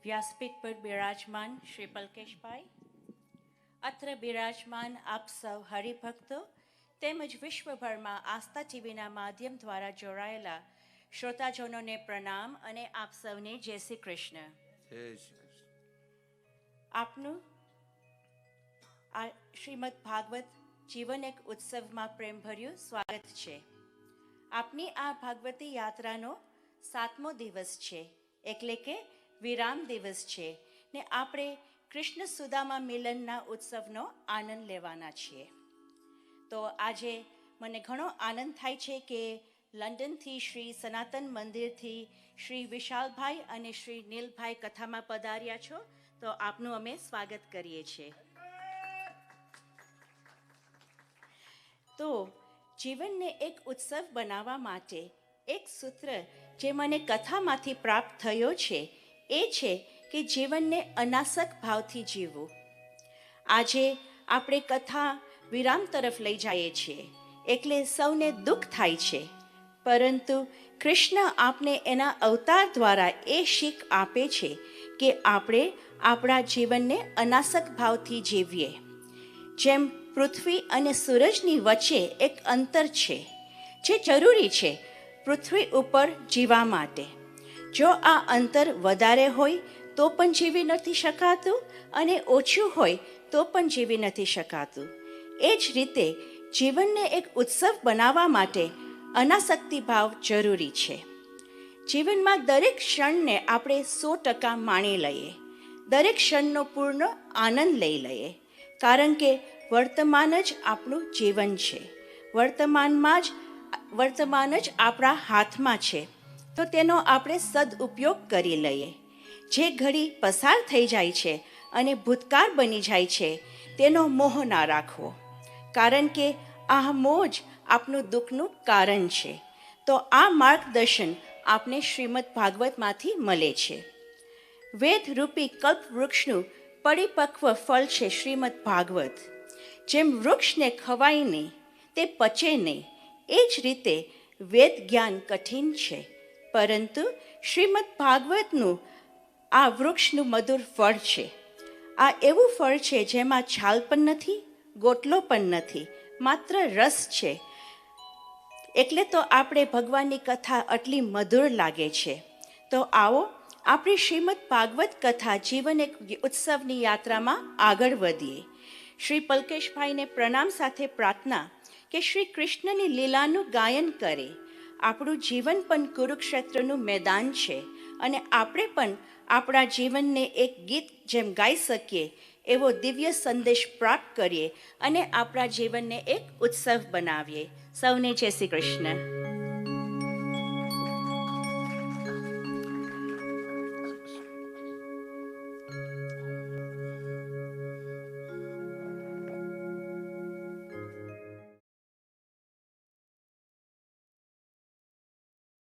વ્યાસપીઠ પર બિરાજમાન શ્રી પલકેશભાઈ, અત્ર બિરાજમાન આપ સૌ હરિભક્તો તેમજ વિશ્વભરમાં આસ્થા ટીવીના માધ્યમ દ્વારા જોડાયેલા શ્રોતાજનોને પ્રણામ અને આપ સૌને જય શ્રી કૃષ્ણ. જય શ્રી કૃષ્ણ. આપનું આ શ્રીમદ ભાગવત જીવન એક ઉત્સવમાં પ્રેમભર્યું સ્વાગત છે. આપની આ ભાગવતી યાત્રાનો 7મો દિવસ છે, એટલે કે વિરામ દિવસ છે ને આપણે કૃષ્ણ સુદામા મિલનના ઉત્સવનો આનંદ લેવાના છીએ. તો આજે મને ઘણો આનંદ થાય છે કે લંડનથી શ્રી સનાતન મંદિરથી શ્રી વિશાલભાઈ અને શ્રી નીલભાઈ કથામાં પધાર્યા છો, તો આપનું અમે સ્વાગત કરીએ છીએ. તો જીવનને એક ઉત્સવ બનાવવા માટે એક સૂત્ર જે મને કથામાંથી પ્રાપ્ત થયો છે એ છે કે જીવનને અનાસક ભાવથી જીવવું. આજે આપણે કથા વિરામ તરફ લઈ જઈએ છીએ એટલે સૌને દુઃખ થાય છે, પરંતુ કૃષ્ણ આપને એના અવતાર દ્વારા એ શીખ આપે છે કે આપણે આપણા જીવનને અનાસક ભાવથી જીવીએ. જેમ પૃથ્વી અને સૂરજની વચ્ચે એક અંતર છે જે જરૂરી છે પૃથ્વી ઉપર જીવવા માટે. જો આ અંતર વધારે હોય તો પણ જીવી નથી શકાતું અને ઓછું હોય તો પણ જીવી નથી શકાતું. એ જ રીતે જીવનને એક ઉત્સવ બનાવવા માટે અનાસક્તિ ભાવ જરૂરી છે. જીવનમાં દરેક ક્ષણને આપણે 100% માણી લઈએ, દરેક ક્ષણનો પૂર્ણ આનંદ લઈ લઈએ, કારણ કે વર્તમાન જ આપણું જીવન છે. વર્તમાન જ આપણા હાથમાં છે, તો તેનો આપણે સદઉપયોગ કરી લઈએ. જે ઘડી પસાર થઈ જાય છે અને ભૂતકાળ બની જાય છે તેનો મોહ ના રાખવો, કારણ કે આ મોહ જ આપનું દુઃખનું કારણ છે. તો આ માર્ગદર્શન આપને શ્રીમદ ભાગવતમાંથી મળે છે. વેદરૂપી કલ્પ વૃક્ષનું પરિપક્વ ફળ છે શ્રીમદ ભાગવત. જેમ વૃક્ષને ખવાય નહીં, તે પચે નહીં, એ જ રીતે વેદ જ્ઞાન કઠિન છે, પરંતુ શ્રીમદ ભાગવતનું આ વૃક્ષનું મધુર ફળ છે. આ એવું ફળ છે જેમાં છાલ પણ નથી, ગોટલો પણ નથી, માત્ર રસ છે. એટલે તો આપણે ભગવાનની કથા આટલી મધુર લાગે છે. તો આવો આપણી શ્રીમદ ભાગવત કથા જીવન એક ઉત્સવની યાત્રામાં આગળ વધીએ. શ્રી પલકેશભાઈને પ્રણામ સાથે પ્રાર્થના કે શ્રી કૃષ્ણની લીલાનું ગાયન કરે. આપણું જીવન પણ કુરુક્ષેત્રનું મેદાન છે અને આપણે પણ આપણા જીવનને એક ગીત જેમ ગાઈ શકીએ એવો દિવ્ય સંદેશ પ્રાપ્ત કરીએ અને આપણા જીવનને એક ઉત્સવ બનાવીએ. સૌને જય શ્રી કૃષ્ણ.